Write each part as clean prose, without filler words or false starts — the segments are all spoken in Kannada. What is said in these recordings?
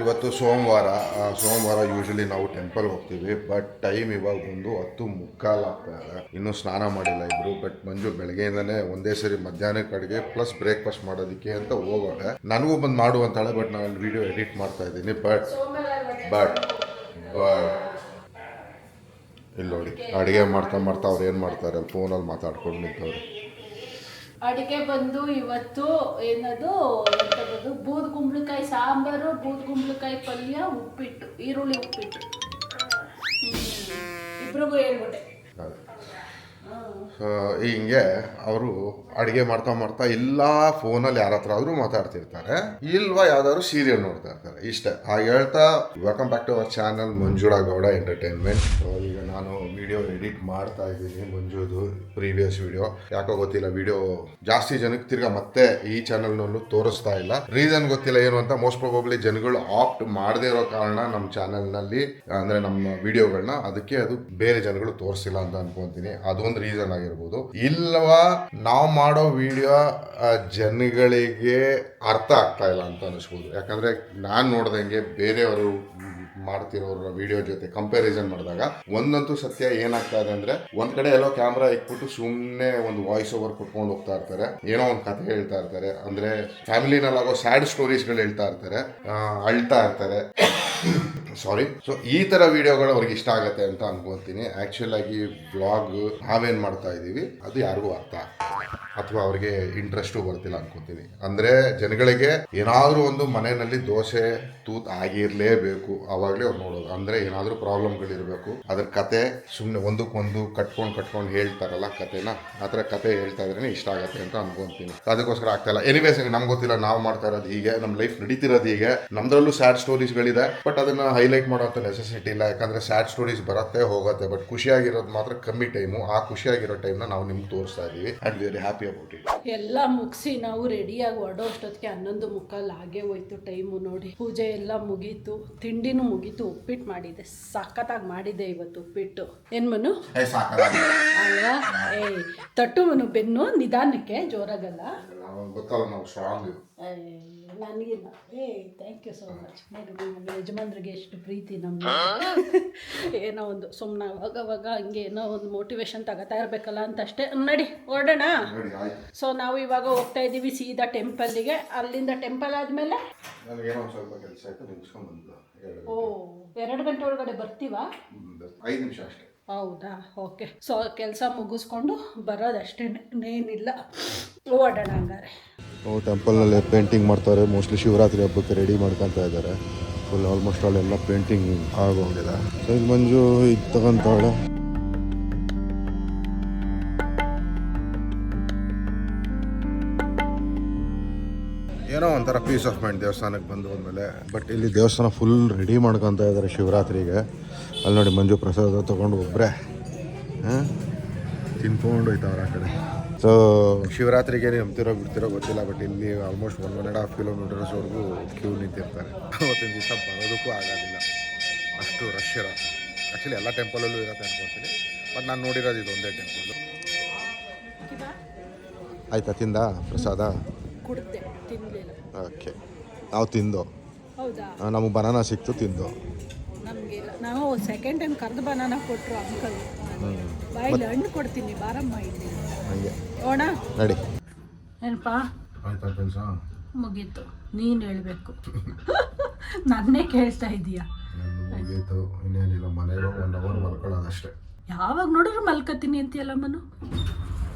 ಇವತ್ತು ಸೋಮವಾರ ಯೂಶಲಿ ನಾವು ಟೆಂಪಲ್ ಹೋಗ್ತೀವಿ. ಬಟ್ ಟೈಮ್ ಇವಾಗ ಬಂದು 10:15 ಆಗ್ತಾ ಇದೆ. ಇನ್ನೂ ಸ್ನಾನ ಮಾಡಿಲ್ಲ ಇಬ್ರು. ಬಟ್ ಮಂಜು ಬೆಳಗ್ಗೆಯಿಂದನೇ ಒಂದೇ ಸರಿ ಮಧ್ಯಾಹ್ನಕ್ಕೆ ಅಡುಗೆ ಪ್ಲಸ್ ಬ್ರೇಕ್ಫಾಸ್ಟ್ ಮಾಡೋದಕ್ಕೆ ಅಂತ ಹೋಗೋಳೆ. ನನಗೂ ಬಂದು ಮಾಡು ಅಂತಾಳೆ. ಬಟ್ ನಾನು ವಿಡಿಯೋ ಎಡಿಟ್ ಮಾಡ್ತಾ ಇದ್ದೀನಿ. ಬಟ್ ಇಲ್ಲಿ ನೋಡಿ, ಅಡುಗೆ ಮಾಡ್ತಾ ಅವ್ರು ಏನು ಮಾಡ್ತಾರೆ ಅಲ್ಲಿ ಫೋನಲ್ಲಿ ಮಾತಾಡ್ಕೊಂಡು ನಿಂತವ್ರು. ಅಡುಗೆ ಬಂದು ಇವತ್ತು ಏನದು ಎಂಥದ್ದು ಬೂದ್ ಕುಂಬಳಕಾಯಿ ಸಾಂಬಾರು, ಬೂದ್ ಕುಂಬಳಕಾಯಿ ಪಲ್ಯ, ಉಪ್ಪಿಟ್ಟು, ಈರುಳ್ಳಿ ಉಪ್ಪಿಟ್ಟು. ಇಬ್ರಿಗೂ ಹೇಳ್ಬಿಟ್ಟೆ. ಹಿಂಗೆ ಅವರು ಅಡುಗೆ ಮಾಡ್ತಾ ಇಲ್ಲ ಫೋನಲ್ಲಿ ಯಾರ ಹತ್ರ ಆದರೂ ಮಾತಾಡ್ತಿರ್ತಾರೆ, ಇಲ್ವಾ ಯಾವ್ದಾದ್ರು ಸೀರಿಯಲ್ ನೋಡ್ತಾ ಇರ್ತಾರೆ. ಇಷ್ಟೇ. ಹಾಗೆ ಹೇಳ್ತಾ welcome back to our channel Manjula Gowda entertainment. ಈಗ ನಾನು ವಿಡಿಯೋ ಎಡಿಟ್ ಮಾಡ್ತಾ ಇದ್ದೀನಿ ಮಂಜುದು ಪ್ರೀವಿಯಸ್ ವಿಡಿಯೋ. ಯಾಕೋ ಗೊತ್ತಿಲ್ಲ, ವಿಡಿಯೋ ಜಾಸ್ತಿ ಜನಕ್ಕೆ ತಿರ್ಗಾ ಮತ್ತೆ ಈ ಚಾನಲ್ನಲ್ಲೂ ತೋರಿಸ್ತಾ ಇಲ್ಲ. ರೀಸನ್ ಗೊತ್ತಿಲ್ಲ ಏನು ಅಂತ. ಮೋಸ್ಟ್ ಪ್ರಾಬಬ್ಲಿ ಜನಗಳು ಆಪ್ಟ್ ಮಾಡದೇ ಇರೋ ಕಾರಣ ನಮ್ಮ ಚಾನಲ್ನಲ್ಲಿ ಅಂದರೆ ನಮ್ಮ ವಿಡಿಯೋಗಳನ್ನ ಅದಕ್ಕೆ ಅದು ಬೇರೆ ಜನಗಳು ತೋರಿಸಿಲ್ಲ ಅಂತ ಅನ್ಕೊಂತೀನಿ. ಅದೊಂದು ರೀಸನ್ ಆಗಿರ್ಬೋದು. ಇಲ್ಲವಾ ನಾವು ಮಾಡೋ ವಿಡಿಯೋ ಜನಗಳಿಗೆ ಅರ್ಥ ಆಗ್ತಾ ಇಲ್ಲ ಅಂತ ಅನಿಸ್ಬೋದು. ಯಾಕಂದ್ರೆ ನಾನು ನೋಡ್ದಂಗೆ ಬೇರೆಯವರು ಮಾಡ್ತಿರೋರ ವಿಡಿಯೋ ಜೊತೆ ಕಂಪ್ಯಾರಿಸನ್ ಮಾಡಿದಾಗ ಒಂದಂತೂ ಸತ್ಯ ಏನಾಗ್ತಾ ಇದೆ ಅಂದ್ರೆ, ಒಂದ್ ಕಡೆ ಎಲ್ಲೋ ಕ್ಯಾಮ್ರಾ ಇಟ್ಬಿಟ್ಟು ಸುಮ್ಮನೆ ಒಂದು ವಾಯ್ಸ್ ಓವರ್ ಕೊಟ್ಕೊಂಡು ಹೋಗ್ತಾ ಇರ್ತಾರೆ, ಏನೋ ಒಂದು ಕಥೆ ಹೇಳ್ತಾ ಇರ್ತಾರೆ, ಅಂದ್ರೆ ಫ್ಯಾಮಿಲಿನಲ್ಲಾಗೋ ಸ್ಯಾಡ್ ಸ್ಟೋರೀಸ್ಗಳು ಹೇಳ್ತಾ ಇರ್ತಾರೆ, ಅಳ್ತಾ ಇರ್ತಾರೆ. ಸಾರಿ. ಸೊ ಈ ತರ ವಿಡಿಯೋಗಳು ಅವ್ರಿಗೆ ಇಷ್ಟ ಆಗತ್ತೆ ಅಂತ ಅನ್ಕೊಂತೀನಿ. ಆಕ್ಚುಲ್ ಆಗಿ ವ್ಲಾಗ್ ನಾವೇನ್ ಮಾಡ್ತಾ ಇದೀವಿ ಅದು ಯಾರಿಗೂ ಅರ್ಥ ಅಥವಾ ಅವ್ರಿಗೆ ಇಂಟ್ರೆಸ್ಟು ಬರ್ತಿಲ್ಲ ಅನ್ಕೊಂತೀನಿ. ಅಂದ್ರೆ ಜನಗಳಿಗೆ ಏನಾದ್ರೂ ಒಂದು ಮನೆಯಲ್ಲಿ ದೋಸೆ ತೂತ್ ಆಗಿರ್ಲೇಬೇಕು, ಅವಾಗ್ಲೇ ಅವ್ರು ನೋಡೋದು. ಅಂದ್ರೆ ಏನಾದ್ರೂ ಪ್ರಾಬ್ಲಮ್ಗಳಿರ್ಬೇಕು, ಅದ್ರ ಕತೆ ಸುಮ್ಮನೆ ಒಂದಕ್ಕೊಂದು ಕಟ್ಕೊಂಡು ಹೇಳ್ತಾರಲ್ಲ ಕತೆನ, ಆ ಥರ ಕತೆ ಹೇಳ್ತಾ ಇದ್ರೇನೆ ಇಷ್ಟ ಆಗತ್ತೆ ಅಂತ ಅನ್ಕೊಂತೀನಿ. ಅದಕ್ಕೋಸ್ಕರ ಆಗ್ತಾ ಇಲ್ಲ. ಎನಿವೇಸ್ ನಮ್ಗೆ ಗೊತ್ತಿಲ್ಲ, ನಾವು ಮಾಡ್ತಾ ಇರೋದು ಹೀಗೆ, ನಮ್ಮ ಲೈಫ್ ನಡೀತಿರೋದು ಹೀಗೆ. ನಮ್ದ್ರಲ್ಲೂ ಸ್ಯಾಡ್ ಸ್ಟೋರೀಸ್ಗಳಿದೆ, ಬಟ್ ಅದನ್ನ ಹೈಲೈಟ್ ಮಾಡೋಂಥ ನೆಸೆಸಿಟಿ ಇಲ್ಲ. ಯಾಕಂದ್ರೆ ಸ್ಯಾಡ್ ಸ್ಟೋರೀಸ್ ಬರುತ್ತೆ ಹೋಗುತ್ತೆ, ಬಟ್ ಖುಷಿಯಾಗಿರೋದು ಮಾತ್ರ ಕಮ್ಮಿ ಟೈಮು. ಆ ಖುಷಿಯಾಗಿರೋ ಟೈಮ್ನ ನಾವು ನಿಮ್ಗೆ ತೋರಿಸ್ತಾ ಇದೀವಿ. And very happy about it. ಎಲ್ಲ ಮುಗಿಸಿ ನಾವು ರೆಡಿಯಾಗಿ ಹೊಡೋಷ್ಟೊತ್ತಿಗೆ 11:15 ಆಗೇ ಹೋಯ್ತು ಟೈಮು. ನೋಡಿ, ಪೂಜೆ ಎಲ್ಲ ಮುಗೀತು, ತಿಂಡಿನೂ ಮುಗೀತು. ಉಪ್ಪಿಟ್ಟು ಮಾಡಿದ್ದೆ, ಸಖತ್ತಾಗಿ ಮಾಡಿದ್ದೆ ಇವತ್ತು ಉಪ್ಪಿಟ್ಟು. ಏನ್ ಮನು ಅಲ್ವಾ? ತಟ್ಟು ಮನು, ಬೆನ್ನು ನಿಧಾನಕ್ಕೆ, ಜೋರಾಗಲ್ಲ. ನನಗಿಲ್ಲ. Thank you so much. ನಮ್ಮ ಯಜಮಾನ್ರಿಗೆ ಎಷ್ಟು ಪ್ರೀತಿ ನಮ್ಗೆ. ಏನೋ ಒಂದು ಸುಮ್ಮನೆ ಅವಾಗವಾಗ ಹಂಗೆ ಏನೋ ಒಂದು ಮೋಟಿವೇಶನ್ ತಗೋತಾ ಇರಬೇಕಲ್ಲ ಅಂತ ಅಷ್ಟೇ. ನಡಿ ಹೊರಡೋಣ. ಸೊ ನಾವು ಇವಾಗ ಹೋಗ್ತಾ ಇದ್ದೀವಿ ಸೀದಾ ಟೆಂಪಲ್ಗೆ. ಅಲ್ಲಿಂದ ಟೆಂಪಲ್ ಆದಮೇಲೆ ಓ 2 ಗಂಟೆ ಒಳಗಡೆ ಬರ್ತೀವಾ? 5 ನಿಮಿಷ ಅಷ್ಟೇ. ಹೌದಾ? ಓಕೆ. ಸೊ ಕೆಲಸ ಮುಗಿಸ್ಕೊಂಡು ಬರೋದಷ್ಟೇ, ಏನಿಲ್ಲ. ಓಡೋಣ ಹಂಗಾರೆ. ಟೆಂಪಲ್ನಲ್ಲಿ ಪೇಂಟಿಂಗ್ ಮಾಡ್ತಾರೆ. ಮೋಸ್ಟ್ಲಿ ಶಿವರಾತ್ರಿ ಹಬ್ಬಕ್ಕೆ ರೆಡಿ ಮಾಡ್ಕೊತಾ ಇದ್ದಾರೆ. ಫುಲ್ ಆಲ್ಮೋಸ್ಟ್ ಅಲ್ಲೆಲ್ಲ ಪೇಂಟಿಂಗ್ ಆಗೋಗಿದೆ. ಸೊ ಇದು ಮಂಜು ಇದು ತಗೊಂತಾಳೆ. ಏನೋ ಒಂಥರ ಪೀಸ್ ಆಫ್ ಮೈಂಡ್ ದೇವಸ್ಥಾನಕ್ಕೆ ಬಂದು ಹೋದ್ಮೇಲೆ. ಬಟ್ ಇಲ್ಲಿ ದೇವಸ್ಥಾನ ಫುಲ್ ರೆಡಿ ಮಾಡ್ಕೊತಾ ಇದ್ದಾರೆ ಶಿವರಾತ್ರಿಗೆ. ಅಲ್ಲಿ ನೋಡಿ ಮಂಜು ಪ್ರಸಾದ ತೊಗೊಂಡು ಒಬ್ಬರೇ ತಿನ್ಕೊಂಡು ಹೋಯ್ತವ್ರೆ ಆ ಕಡೆ. ಸೊ ಶಿವರಾತ್ರಿಗೆ ನಂಬ್ತಿರೋ ಬಿಡ್ತಿರೋ ಗೊತ್ತಿಲ್ಲ, ಬಟ್ ಇಲ್ಲಿ ಆಲ್ಮೋಸ್ಟ್ 1.5 ಕಿಲೋಮೀಟರ್ಸ್ವರೆಗೂ ಕ್ಯೂ ನಿಂತಿರ್ತಾರೆ. ಅವತ್ತಿನ ದಿವಸ ಬರೋದಕ್ಕೂ ಆಗೋದಿಲ್ಲ, ಅಷ್ಟು ರಶ್ ಇರುತ್ತೆ. ಆ್ಯಕ್ಚುಲಿ ಎಲ್ಲ ಟೆಂಪಲಲ್ಲೂ ಇರುತ್ತೆ ಅನ್ಕೊಳ್ತೀನಿ, ಬಟ್ ನಾನು ನೋಡಿರೋದು ಇದು ಒಂದೇ ಟೆಂಪಲ್ಲು. ಆಯ್ತಾ ತಿಂದ ಪ್ರಸಾದ? ಓಕೆ, ನಾವು ತಿಂದು. ನಮಗೆ ಬನಾನಾ ಸಿಕ್ತು, ತಿಂದು. ನಾವು ಸೆಕೆಂಡ್ ಟೈಮ್ ಕರೆದು ಬನಾನಾ ಕೊಟ್ಟರು ಅಂಕಲ್. ಬಾಯಲ್ಲಿ ಹಣ್ಣು ಕೊಡ್ತೀನಿ, ಬಾರಮ್ಮ ಇಲ್ಲಿ. ಹಂಗೆ ಓಣ ನಡಿ. ಏನಪ್ಪ ಆಯ್ತಾ ಕೆಲಸ? ಮುಗೀತು. ನೀನು ಹೇಳಬೇಕು, ನನ್ನೇ ಕೇಳ್ತಾ ಇದೀಯಾ? ಮುಗೀತು, ಇನ್ನೇನಿಲ್ಲ. ಮನೇಲಿ 1 ಅವರ್ ಮಲ್ಕೊಳ್ಳೋದಷ್ಟೇ. ಯಾವಾಗ ನೋಡಿದ್ರು ಮಲ್ಕತೀನಿ ಅಂತೀಯಲ್ಲ ಮನು.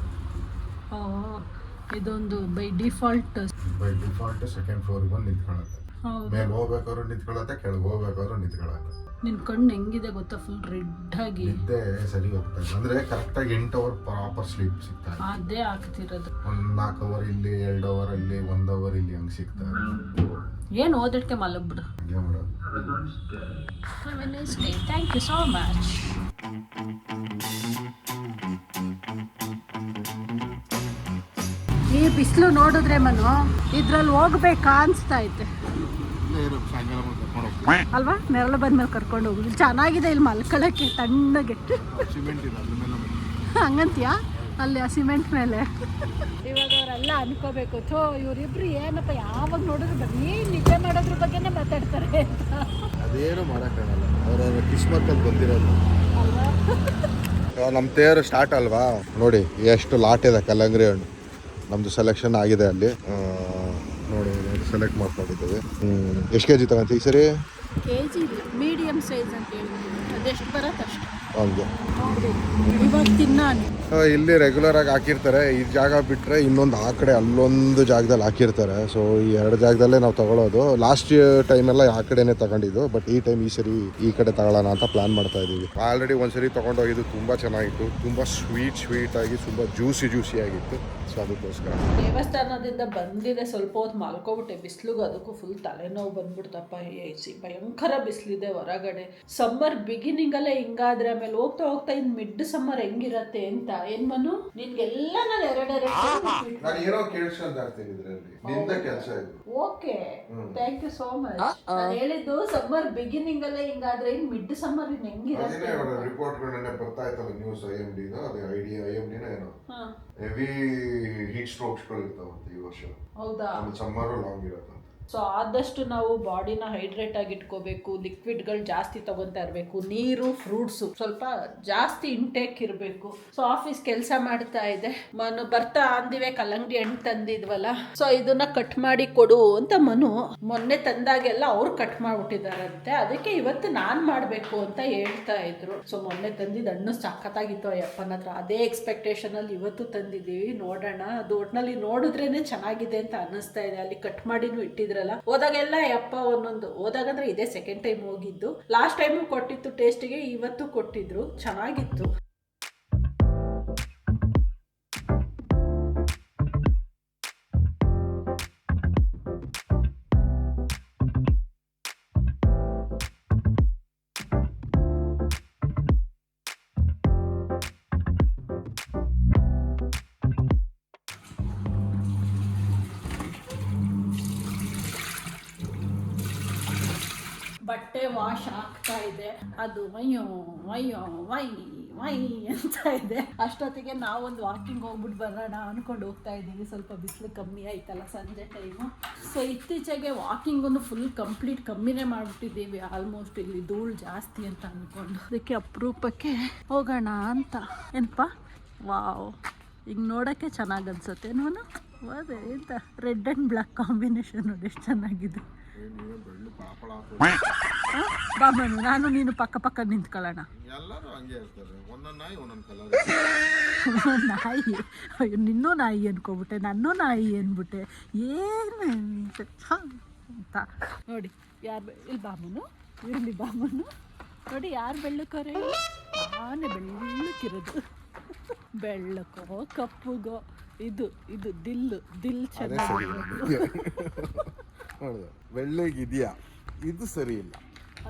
ಓ, ಇದೊಂದು ಬೈ ಡಿಫಾಲ್ಟ್ ಸೆಕೆಂಡ್ ಫ್ಲೋರಿಗೆ ಬಂದು ನಿಂತ್ಕೊಳ್ಳುತ್ತೆ. ಮೇಲೆ ಹೋಗ್ಬೇಕಾದ್ರು ನಿಂತ್ಕೊಳ್ಳುತ್ತೆ, ಕೆಳಗೆ ಹೋಗ್ಬೇಕಾದ್ರು ನಿಂತ್ಕೊಳ್ಳುತ್ತೆ. ನಿನ್ನ ಕಣ್ಣು ಹೆಂಗಿದೆ ಗೊತ್ತಾ? ಫುಲ್ ರೆಡ್ ಆಗಿ. ನಿದ್ದೆ ಸರಿ ಹೋಗ್ತದೆ ಅಂದರೆ ಕರೆಕ್ಟಾಗಿ 8 ಅವರ್ ಪ್ರಾಪರ್ ಸ್ಲೀಪ್ ಸಿಗ್ತಾರೆ. ಅದೇ ಆಗ್ತಿರೋದು. 4 ಅವರ್ ಇಲ್ಲಿ, 2 ಅವರ್ ಅಲ್ಲಿ, 1 ಅವರ್ ಇಲ್ಲಿ ಹಂಗೆ ಸಿಗ್ತಾರೆ. ಏನು ಓದಕ್ಕೆ ಮಲಗ್ಬಿಡು. ಹಾಗೆ ಮಾಡೋದು. Thank you so much. ಈ ಬಿಸಿಲು ನೋಡಿದ್ರೆ ಮನು ಇದ್ರಲ್ಲಿ ಹೋಗ್ಬೇಕಾ ಅನ್ಸ್ತಾ ಐತೆ ಅಲ್ವಾ? ನೆರಳು ಬಂದ್ಮೇಲೆ ಕರ್ಕೊಂಡು ಹೋಗಿ. ಚೆನ್ನಾಗಿದೆ ಇಲ್ಲಿ ಮಲ್ಕೊಳ್ಳೋಕ್ಕೆ, ತಣ್ಣಗೆ. ಹಂಗಂತೀಯಾ? ಅಲ್ಲಿ ಆ ಸಿಮೆಂಟ್ ಮೇಲೆ. ಇವಾಗ ಅವರೆಲ್ಲ ಅನ್ಕೋಬೇಕು, ಥೋ ಇವರಿಬ್ರು ಏನಪ್ಪ ಯಾವಾಗ ನೋಡಿದ್ರು ಬರೀ ನಿದ್ದೆ ಮಾಡೋದ್ರ ಬಗ್ಗೆನೇ ಮಾತಾಡ್ತಾರೆ ಅಂತ. ಅದೇನು ಮಾಡೋಕ್ಕಾಗಲ್ಲ, ಅವರವ್ರ ಕಿಸ್ಮತ್ತಲ್ಲಿ ಬಂದಿರೋದು ಅಲ್ವಾ? ನಮ್ಮ ತೇರು ಸ್ಟಾರ್ಟ್ ಅಲ್ವಾ, ನೋಡಿ ಎಷ್ಟು ಲಾಟ್ ಇದೆ ಕಲ್ಲಂಗಡಿ ಹಣ್ಣು. ನಮ್ಮದು ಸೆಲೆಕ್ಷನ್ ಆಗಿದೆ ಅಲ್ಲಿ, ನೋಡಿ ಸೆಲೆಕ್ಟ್ ಮಾಡ್ಕೊಂಡಿದ್ದೀವಿ. ಎಷ್ಟು ಕೆ ಜಿ ತಗೊಂತೀವಿ ಈ ಸರಿ? ಕೆ ಜಿ ಇಲ್ಲ, ಮೀಡಿಯಮ್ ಸೈಜ್ ಅಂತ ಹೇಳ್ತೀವಿ, ಅದೆಷ್ಟು ಬರುತ್ತೆ ಅಷ್ಟು. ಹೌದು, ಇವಾಗ ತಿನ್ನಾನು ಇಲ್ಲಿ ರೆಗ್ಯುಲರ್ ಆಗಿ ಹಾಕಿರ್ತಾರೆ. ಈ ಜಾಗ ಬಿಟ್ಟರೆ ಇನ್ನೊಂದು ಆ ಕಡೆ ಅಲ್ಲೊಂದು ಜಾಗದಲ್ಲಿ ಹಾಕಿರ್ತಾರೆ. ಸೊ ಈ ಎರಡು ಜಾಗದಲ್ಲೇ ನಾವು ತಗೊಳ್ಳೋದು. ಲಾಸ್ಟ್ ಟೈಮೆಲ್ಲ ಆ ಕಡೆನೇ ತಗೊಂಡಿದ್ದು, ಬಟ್ ಈ ಟೈಮ್ ಈ ಸರಿ ಈ ಕಡೆ ತಗೊಳ್ಳೋಣ ಅಂತ ಪ್ಲಾನ್ ಮಾಡ್ತಾ ಇದ್ದೀವಿ. ಆಲ್ರೆಡಿ ಒಂದ್ಸರಿ ತೊಗೊಂಡೋಗಿದ್ದು ತುಂಬ ಚೆನ್ನಾಗಿತ್ತು, ತುಂಬ ಸ್ವೀಟ್ ಆಗಿ ತುಂಬ ಜ್ಯೂಸಿ ಆಗಿತ್ತು. ಸೊ ಅದಕ್ಕೋಸ್ಕರ ದೇವಸ್ಥಾನದಿಂದ ಬಂದಿದೆ, ಸ್ವಲ್ಪ ಹೊತ್ತು ಮಲ್ಕೊಬಿಟ್ಟೆ, ಬಿಸಿಲಿಗೂ ಅದಕ್ಕೂ ಫುಲ್ ತಲೆನೋವು ಬಂದ್ಬಿಡ್ತಪ್ಪ. ಭಯಂಕರ ಬಿಸಿಲಿದೆ ಹೊರಗಡೆ. ಸಮ್ಮರ್ ಬಿಗಿನಿಂಗಲ್ಲೇ ಹಿಂಗಾದ್ರೆ ಆಮೇಲೆ ಹೋಗ್ತಾ ಹೋಗ್ತಾ ಇನ್ ಮಿಡ್ ಸಮ್ಮರ್ ಹೆಂಗಿರತ್ತೆ ಅಂತ. ಏನ್ ಮನು ನಿನ್ಗೆಲ್ಲ ನಾನು ಎರಡೆರಡು okay, thank you so much. ನಾನು ಹೇಳಿದ್ದು ಸಮ್ಮರ್ ಬಿಗಿನಿಂಗ್ ಅಲ್ಲೇ ಹಿಂಗಾದ್ರೆ ಇನ್ ಮಿಡ್ ಸಮ್ಮರ್ ಇನ್ ಹೆಂಗಿರತ್ತೆ. ರಿಪೋರ್ಟ್ಗಳನ್ನೇ ಬರ್ತಾ ಇತ್ತಲ್ಲ ನ್ಯೂಸ್, IMD ಏನೋ ಹೆವಿ ಹೀಟ್ ಸ್ಟ್ರೋಕ್ಸ್ಗಳು ಇರ್ತಾವಂತೆ ಈ ವರ್ಷ. ಹೌದಾ? ಸಮ್ಮರು ಲಾಂಗ್ ಇರುತ್ತೆ. ಸೊ ಆದಷ್ಟು ನಾವು ಬಾಡಿನ ಹೈಡ್ರೇಟ್ ಆಗಿ ಇಟ್ಕೋಬೇಕು, ಲಿಕ್ವಿಡ್ಗಳು ಜಾಸ್ತಿ ತಗೊತಾ ಇರಬೇಕು, ನೀರು ಫ್ರೂಟ್ಸು ಸ್ವಲ್ಪ ಜಾಸ್ತಿ ಇಂಟೇಕ್ ಇರಬೇಕು. ಸೊ ಆಫೀಸ್ ಕೆಲಸ ಮಾಡ್ತಾ ಇದೆ, ಮನು ಬರ್ತಾ ಅಂದಿವೆ ಕಲ್ಲಂಗಡಿ ಹಣ್ಣು ತಂದಿದ್ವಲ್ಲ, ಸೊ ಇದನ್ನ ಕಟ್ ಮಾಡಿ ಕೊಡು ಅಂತ ಮನು ಮೊನ್ನೆ ತಂದಾಗೆಲ್ಲ ಅವ್ರು ಕಟ್ ಮಾಡ್ಬಿಟ್ಟಿದಾರಂತೆ. ಅದಕ್ಕೆ ಇವತ್ತು ನಾನು ಮಾಡಬೇಕು ಅಂತ ಹೇಳ್ತಾ ಇದ್ರು. ಸೊ ಮೊನ್ನೆ ತಂದಿದ್ದು ಹಣ್ಣು ಸಖತ್ತಾಗಿತ್ತು ಅಯ್ಯಪ್ಪನ ಹತ್ರ, ಅದೇ ಎಕ್ಸ್ಪೆಕ್ಟೇಷನ್ ಅಲ್ಲಿ ಇವತ್ತು ತಂದಿದ್ದೀವಿ. ನೋಡೋಣ, ಅದು ಒಟ್ನಲ್ಲಿ ನೋಡಿದ್ರೇನೆ ಚೆನ್ನಾಗಿದೆ ಅಂತ ಅನ್ನಿಸ್ತಾ ಇದೆ. ಅಲ್ಲಿ ಕಟ್ ಮಾಡಿನೂ ಇಟ್ಟಿದ್ರಲ್ಲ, ಹೋದಾಗೆಲ್ಲ ಯಪ್ಪ ಒಂದೊಂದು, ಹೋದಾಗಂದ್ರೆ ಇದೇ ಸೆಕೆಂಡ್ ಟೈಮ್ ಹೋಗಿದ್ದು. ಲಾಸ್ಟ್ ಟೈಮು ಕೊಟ್ಟಿತ್ತು ಟೇಸ್ಟಿಗೆ, ಇವತ್ತು ಕೊಟ್ಟಿದ್ರು, ಚೆನ್ನಾಗಿತ್ತು. ಬಟ್ಟೆ ವಾಶ್ ಆಗ್ತಾ ಇದೆ, ಅದು ವಯ್ಯೋ ವಯ್ಯೋ ವೈ ವೈ ಅಂತ ಇದೆ. ಅಷ್ಟೊತ್ತಿಗೆ ನಾವೊಂದು ವಾಕಿಂಗ್ ಹೋಗ್ಬಿಟ್ಟು ಬರೋಣ ಅನ್ಕೊಂಡು ಹೋಗ್ತಾ ಇದ್ದೀವಿ. ಸ್ವಲ್ಪ ಬಿಸಿಲು ಕಮ್ಮಿ ಆಯ್ತಲ್ಲ ಸಂಜೆ ಟೈಮು. ಸೊ ಇತ್ತೀಚೆಗೆ ವಾಕಿಂಗನ್ನು ಫುಲ್ ಕಂಪ್ಲೀಟ್ ಕಮ್ಮಿನೇ ಮಾಡಿಬಿಟ್ಟಿದ್ದೀವಿ. ಆಲ್ಮೋಸ್ಟ್ ಇಲ್ಲಿ ಧೂಳು ಜಾಸ್ತಿ ಅಂತ ಅಂದ್ಕೊಂಡು, ಅದಕ್ಕೆ ಅಪರೂಪಕ್ಕೆ ಹೋಗೋಣ ಅಂತ. ಏನಪ್ಪ, ವಾವ್, ಈಗ ನೋಡೋಕ್ಕೆ ಚೆನ್ನಾಗಿ ಅನ್ಸುತ್ತೆ ನೋನು. ಅದೇ ಎಂತ ರೆಡ್ ಆ್ಯಂಡ್ ಬ್ಲ್ಯಾಕ್ ಕಾಂಬಿನೇಷನ್ ನೋಡಿ ಎಷ್ಟು ಚೆನ್ನಾಗಿದೆ. ಬಾಬನು ನಾನು ನೀನು ಪಕ್ಕ ಪಕ್ಕ ನಿಂತ್ಕೊಳ್ಳೋಣ. ನಾಯಿ, ಅಯ್ಯೋ ನಿನ್ನೂ ನಾಯಿ ಅನ್ಕೋಬಿಟ್ಟೆ, ನನ್ನೂ ನಾಯಿ ಅನ್ಬಿಟ್ಟೆ, ಏನು ಅಂತ ನೋಡಿ. ಯಾರು ಇಲ್ಲಿ ಬಾಮನು, ಇರಲಿ ಬಾಮನು ನೋಡಿ, ಯಾರು ಬೆಳ್ಳಕ್ಕವ್ರೆ? ನಾನೇ ಬೆಳ್ಳಕ್ಕಿರೋದು. ಬೆಳ್ಳಕ್ಕೋ ಕಪ್ಪುಗೋ, ಇದು ದಿಲ್ ಚೆನ್ನಾಗಿ ಬೆಳ್ಳಗಿದೆಯಾ, ಇದು ಸರಿ ಇಲ್ಲ.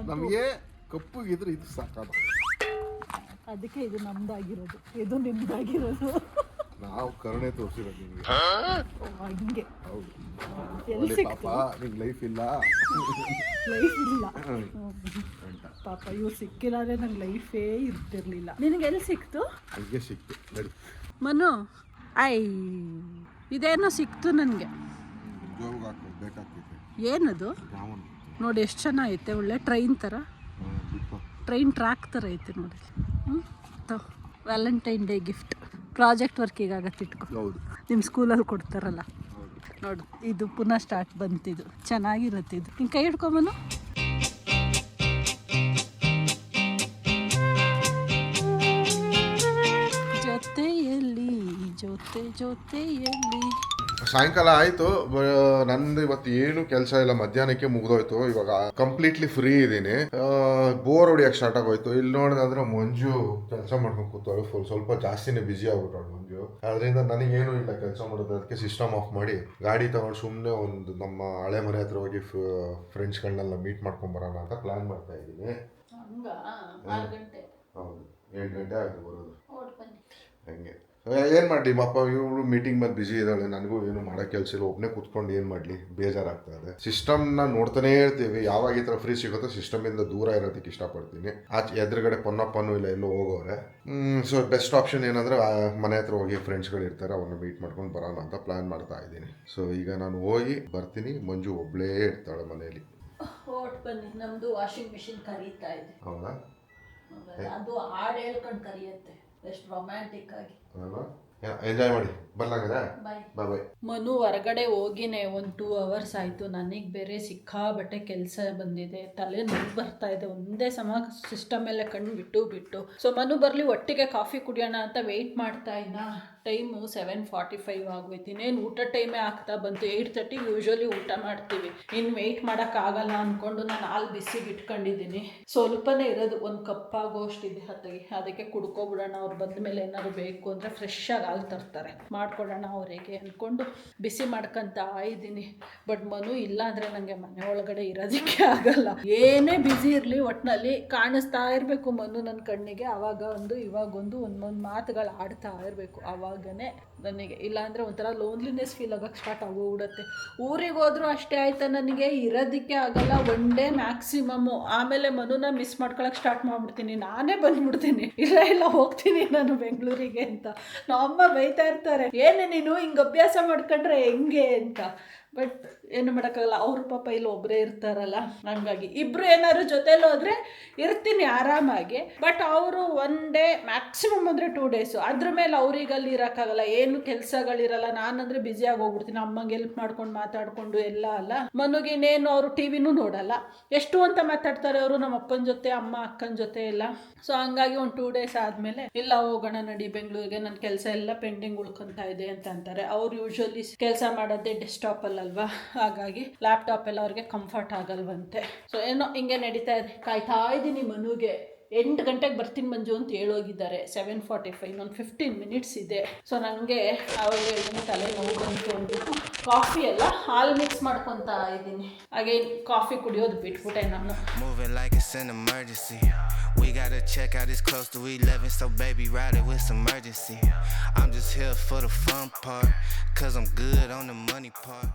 ನಮಗೆ ಕಪ್ಪುಗಿದ್ರೆ ಇದು ಸಾಕಾದ, ಅದಕ್ಕೆ ಇದು ನಮ್ದಾಗಿರೋದು, ಇದು ನಿಮ್ದಾಗಿರೋದು. ನಾವು ಕರುಣೆ ತೋರಿಸಿರೋದು ನಿಮಗೆ. ಹಂಗೆ ಹೌದು, ಎಲ್ಲಿ ಸಿಕ್ತು? ನಿಮ್ಗೆ ಲೈಫ್ ಇಲ್ಲ, ಲೈಫ್ ಇಲ್ಲ ಪಾಪ. ಇವ್ರು ಸಿಕ್ಕಿಲ್ಲಾದ್ರೆ ನಂಗೆ ಲೈಫೇ ಇರ್ತಿರ್ಲಿಲ್ಲ. ನಿನಗೆ ಎಲ್ಲಿ ಸಿಕ್ತು? ಹಂಗೆ ಸಿಕ್ತು ನಡಿ ಮನು. ಐ ಇದೇನೋ ಸಿಕ್ತು ನನಗೆ. ಏನದು ನೋಡಿ, ಎಷ್ಟು ಚೆನ್ನಾಗೈತೆ, ಒಳ್ಳೆ ಟ್ರೈನ್ ಥರ, ಟ್ರೈನ್ ಟ್ರ್ಯಾಕ್ ಥರ ಐತೆ ನೋಡಿ. ವ್ಯಾಲೆಂಟೈನ್ ಡೇ ಗಿಫ್ಟ್, ಪ್ರಾಜೆಕ್ಟ್ ವರ್ಕಿಗೆ ಆಗತ್ತೆ ಇಟ್ಕೊ. ಹೌದು, ನಿಮ್ಮ ಸ್ಕೂಲಲ್ಲಿ ಕೊಡ್ತಾರಲ್ಲ ನೋಡು. ಇದು ಪುನಃ ಸ್ಟಾರ್ಟ್ ಬಂತಿದ್ದು, ಚೆನ್ನಾಗಿರುತ್ತೆ ಇದು. ನಿನ್ನ ಕೈ ಹಿಡ್ಕೊಂಬನು. ಜೊತೆಯಲ್ಲಿ ಸಾಯಂಕಾಲ ಆಯಿತು. ನಂದು ಇವತ್ತು ಏನು ಕೆಲಸ ಇಲ್ಲ, ಮಧ್ಯಾಹ್ನಕ್ಕೆ ಮುಗಿದೋಯ್ತು. ಇವಾಗ ಕಂಪ್ಲೀಟ್ಲಿ ಫ್ರೀ ಇದ್ದೀನಿ. ಬೋರ್ ಹೊಡಿಯೋಕೆ ಸ್ಟಾರ್ಟ್ ಆಗೋಯ್ತು. ಇಲ್ಲಿ ನೋಡಿದ್ರೆ ಮಂಜು ಕೆಲಸ ಮಾಡ್ಕೊಂಡು ಕೂತವಳು, ಸ್ವಲ್ಪ ಜಾಸ್ತಿನೇ ಬ್ಯುಸಿ ಆಗ್ಬಿಟ್ಟವಳು ಮಂಜು. ಅದರಿಂದ ನನಗೇನು ಇಲ್ಲ ಕೆಲಸ ಮಾಡೋದು. ಅದಕ್ಕೆ ಸಿಸ್ಟಮ್ ಆಫ್ ಮಾಡಿ ಗಾಡಿ ತಗೊಂಡು ಸುಮ್ಮನೆ ಒಂದು ನಮ್ಮ ಹಳೆ ಮನೆ ಹತ್ರ ಹೋಗಿ ಫ್ರೆಂಡ್ಸ್ಗಳನ್ನೆಲ್ಲ ಮೀಟ್ ಮಾಡ್ಕೊಂಬರೋಣ ಅಂತ ಪ್ಲಾನ್ ಮಾಡ್ತಾ ಇದ್ದೀನಿ. ಹೌದು, 7 ಗಂಟೆ ಆಯಿತು ಬರೋದು. ಹಂಗೆ ಏನು ಮಾಡಲಿ ಮಪ್ಪ ಇವಳು ಮೀಟಿಂಗ್ ಮೇಲೆ ಬಿಸಿ ಇದ್ದಾಳೆ, ನನಗೂ ಏನು ಮಾಡೋ ಕೆಲಸ ಇಲ್ಲ, ಒಬ್ಬನೇ ಕೂತ್ಕೊಂಡು ಏನು ಮಾಡಲಿ, ಬೇಜಾರಾಗ್ತಾ ಇದೆ. ಸಿಸ್ಟಮ್ನ ನೋಡ್ತಾನೇ ಇರ್ತೀವಿ, ಯಾವಾಗ ಈ ಥರ ಫ್ರೀ ಸಿಗುತ್ತೋ ಸಿಸ್ಟಮಿಂದ ದೂರ ಇರೋದಕ್ಕೆ ಇಷ್ಟಪಡ್ತೀನಿ. ಆಚೆ ಎದುರುಗಡೆ ಪೊನ್ನಪ್ಪನೂ ಇಲ್ಲ, ಎಲ್ಲೋ ಹೋಗೋರೆ. ಸೊ ಬೆಸ್ಟ್ ಆಪ್ಷನ್ ಏನಂದರೆ ಮನೆ ಹತ್ರ ಹೋಗಿ ಫ್ರೆಂಡ್ಸ್ಗಳು ಇರ್ತಾರೆ, ಅವ್ರನ್ನ ಮೀಟ್ ಮಾಡ್ಕೊಂಡು ಬರೋಣ ಅಂತ ಪ್ಲ್ಯಾನ್ ಮಾಡ್ತಾ ಇದ್ದೀನಿ. ಸೊ ಈಗ ನಾನು ಹೋಗಿ ಬರ್ತೀನಿ. ಮಂಜು ಒಬ್ಬಳೇ ಇರ್ತಾಳೆ ಮನೆಯಲ್ಲಿ. ಹೊರಟು ಬನ್ನಿ, ನಮ್ಮದು ವಾಷಿಂಗ್ ಮಿಷಿನ್ ಕರೀತಾ ಇದೆ. ಹೌದಾ? ಅದು ಹಾಡು ಹೇಳ್ಕೊಂಡು ಕರಿಯುತ್ತೆ, ಎಷ್ಟು ರೊಮ್ಯಾಂಟಿಕ್ ಆಗಿ. ಎಂಜಾಯ್ ಮಾಡಿ ಬರ್ಲಾಗದ. ಬಾಯ್ ಬಾಯ್. ಮನು ಹೊರಗಡೆ ಹೋಗಿನೇ ಒಂದು 2 hours ಆಯಿತು. ನನಗೆ ಬೇರೆ ಸಿಕ್ಕಾಬಟ್ಟೆ ಕೆಲಸ ಬಂದಿದೆ, ತಲೆ ನೋವು ಬರ್ತಾ ಇದೆ. ಒಂದೇ ಸಮ ಸಿಸ್ಟಮ್ ಎಲ್ಲ ಕಣ್ಣು ಬಿಟ್ಟು ಸೊ ಮನು ಬರಲಿ ಒಟ್ಟಿಗೆ ಕಾಫಿ ಕುಡಿಯೋಣ ಅಂತ ವೆಯ್ಟ್ ಮಾಡ್ತಾ ಇದ್ದ. ಟೈಮು 7:45 ಆಗೋಯ್ತು. ಇನ್ನೇನು ಊಟ ಟೈಮೇ ಆಗ್ತಾ ಬಂತು. 8:30 ಯೂಶ್ವಲಿ ಊಟ ಮಾಡ್ತೀವಿ. ಇನ್ನು ವೆಯ್ಟ್ ಮಾಡೋಕ್ಕಾಗಲ್ಲ ಅಂದ್ಕೊಂಡು ನಾನು ಹಾಲು ಬಿಸಿಗೆ ಇಟ್ಕೊಂಡಿದ್ದೀನಿ. ಸ್ವಲ್ಪನೇ ಇರೋದು, 1 ಕಪ್ ಆಗೋಷ್ಟಿದೆ ಹತ್ತಿಗೆ. ಅದಕ್ಕೆ ಕುಡ್ಕೊಬಿಡೋಣ, ಅವ್ರು ಬಂದ ಮೇಲೆ ಏನಾದ್ರು ಬೇಕು ಅಂದರೆ ಫ್ರೆಶ್ಶಾಗಿ ಹಾಲು ತರ್ತಾರೆ, ಮಾಡ್ಕೊಡೋಣ ಅವರಿಗೆ ಅಂದ್ಕೊಂಡು ಬಿಸಿ ಮಾಡ್ಕೊತಾ ಇದ್ದೀನಿ. ಬಟ್ ಮನು ಇಲ್ಲ ಅಂದರೆ ನನಗೆ ಮನೆ ಒಳಗಡೆ ಇರೋದಕ್ಕೆ ಆಗಲ್ಲ. ಏನೇ ಬ್ಯುಸಿ ಇರಲಿ ಒಟ್ಟಿನಲ್ಲಿ ಕಾಣಿಸ್ತಾ ಇರಬೇಕು ಮನು ನನ್ನ ಕಣ್ಣಿಗೆ. ಆವಾಗೊಂದು ಇವಾಗೊಂದು ಒಂದೊಂದು ಮಾತುಗಳು ಆಡ್ತಾ ಇರಬೇಕು. ಆವಾಗನೇ ನನಗೆ, ಇಲ್ಲಾಂದರೆ ಒಂಥರ ಲೋನ್ಲಿನೆಸ್ ಫೀಲ್ ಆಗೋಕ್ಕೆ ಸ್ಟಾರ್ಟ್ ಆಗೋಗ್ಬಿಡುತ್ತೆ. ಊರಿಗೆ ಹೋದರೂ ಅಷ್ಟೇ ಆಯ್ತಾ, ನನಗೆ ಇರೋದಕ್ಕೆ ಆಗಲ್ಲ. 1 ಡೇ ಮ್ಯಾಕ್ಸಿಮಮ್ಮು. ಆಮೇಲೆ ಮನುನ ಮಿಸ್ ಮಾಡ್ಕೊಳಕ್ಕೆ ಸ್ಟಾರ್ಟ್ ಮಾಡಿಬಿಡ್ತೀನಿ, ನಾನೇ ಬಂದ್ಬಿಡ್ತೀನಿ. ಇಲ್ಲ ಹೋಗ್ತೀನಿ ನಾನು ಬೆಂಗಳೂರಿಗೆ ಅಂತ. ನಮ್ಮಮ್ಮ ಬೈತಾ ಇರ್ತಾರೆ, ಏನೇ ನೀನು ಹಿಂಗೆ ಅಭ್ಯಾಸ ಮಾಡ್ಕೊಂಡ್ರೆ ಹೆಂಗೆ ಅಂತ. ಬಟ್ ಏನು ಮಾಡೋಕ್ಕಾಗಲ್ಲ, ಅವ್ರ ಪಾಪ ಇಲ್ಲಿ ಒಬ್ಬರೇ ಇರ್ತಾರಲ್ಲ, ಹಂಗಾಗಿ ಇಬ್ಬರು ಏನಾದ್ರು ಜೊತೆಲಿ ಹೋದರೆ ಇರ್ತೀನಿ ಆರಾಮಾಗಿ. ಬಟ್ ಅವರು 1 ಡೇ ಮ್ಯಾಕ್ಸಿಮಮ್ ಅಂದರೆ 2 ಡೇಸು. ಅದ್ರ ಮೇಲೆ ಅವ್ರಿಗಲ್ಲಿ ಇರೋಕ್ಕಾಗಲ್ಲ, ಏನು ಕೆಲಸಗಳಿರಲ್ಲ. ನಾನಂದರೆ ಬ್ಯುಸಿಯಾಗಿ ಹೋಗ್ಬಿಡ್ತೀನಿ, ಅಮ್ಮಂಗೆ ಹೆಲ್ಪ್ ಮಾಡ್ಕೊಂಡು ಮಾತಾಡಿಕೊಂಡು ಎಲ್ಲ ಅಲ್ಲ. ಮನುಗಿನೇನು ಅವರು ಟಿ ವಿನೂ ನೋಡಲ್ಲ. ಎಷ್ಟು ಅಂತ ಮಾತಾಡ್ತಾರೆ ಅವರು ನಮ್ಮ ಅಪ್ಪನ ಜೊತೆ, ಅಮ್ಮ ಅಕ್ಕನ ಜೊತೆ ಎಲ್ಲ. ಸೊ ಹಂಗಾಗಿ ಒಂದು 2 ಡೇಸ್ ಆದಮೇಲೆ ಇಲ್ಲ ಹೋಗೋಣ ನಡಿ ಬೆಂಗಳೂರಿಗೆ, ನನ್ನ ಕೆಲಸ ಎಲ್ಲ ಪೆಂಡಿಂಗ್ ಉಳ್ಕೊತಾ ಇದೆ ಅಂತ ಅಂತಾರೆ. ಅವ್ರು ಯೂಶ್ವಲಿ ಕೆಲಸ ಮಾಡೋದೇ ಡೆಸ್ಕ್ಟಾಪಲ್ಲಿ ಅಲ್ವಾ, ಹಾಗಾಗಿ ಲ್ಯಾಪ್ಟಾಪ್ ಎಲ್ಲ ಅವ್ರಿಗೆ ಕಂಫರ್ಟ್ ಆಗಲ್ವಂತೆ. ಸೊ ಏನೋ ಹಿಂಗೆ ನಡೀತಾ ಇದೆ. ಕಾಯ್ತಾ ಇದ್ದೀನಿ ಮನುಗೆ. 8 ಗಂಟೆಗೆ ಬರ್ತೀನಿ ಮಂಜು ಅಂತ ಹೇಳೋಗಿದ್ದಾರೆ. 7:45, ಇನ್ನೊಂದು 15 ಮಿನಿಟ್ಸ್ ಇದೆ. ಸೊ ನನಗೆ ಅವಾಗ ತಲೆ ನೋವು ಬಂತು ಅಂದ್ಬಿಟ್ಟು ಕಾಫಿ ಎಲ್ಲ ಹಾಲು ಮಿಕ್ಸ್ ಮಾಡ್ಕೊತಾ ಇದ್ದೀನಿ. ಹಾಗೆ ಕಾಫಿ ಕುಡಿಯೋದು ಬಿಟ್ಬಿಟ್ಟೆ ನಾನು. We gotta check out, it's close to 11, so baby ride it with some urgency. I'm just here for the fun part, cause I'm good on the money part.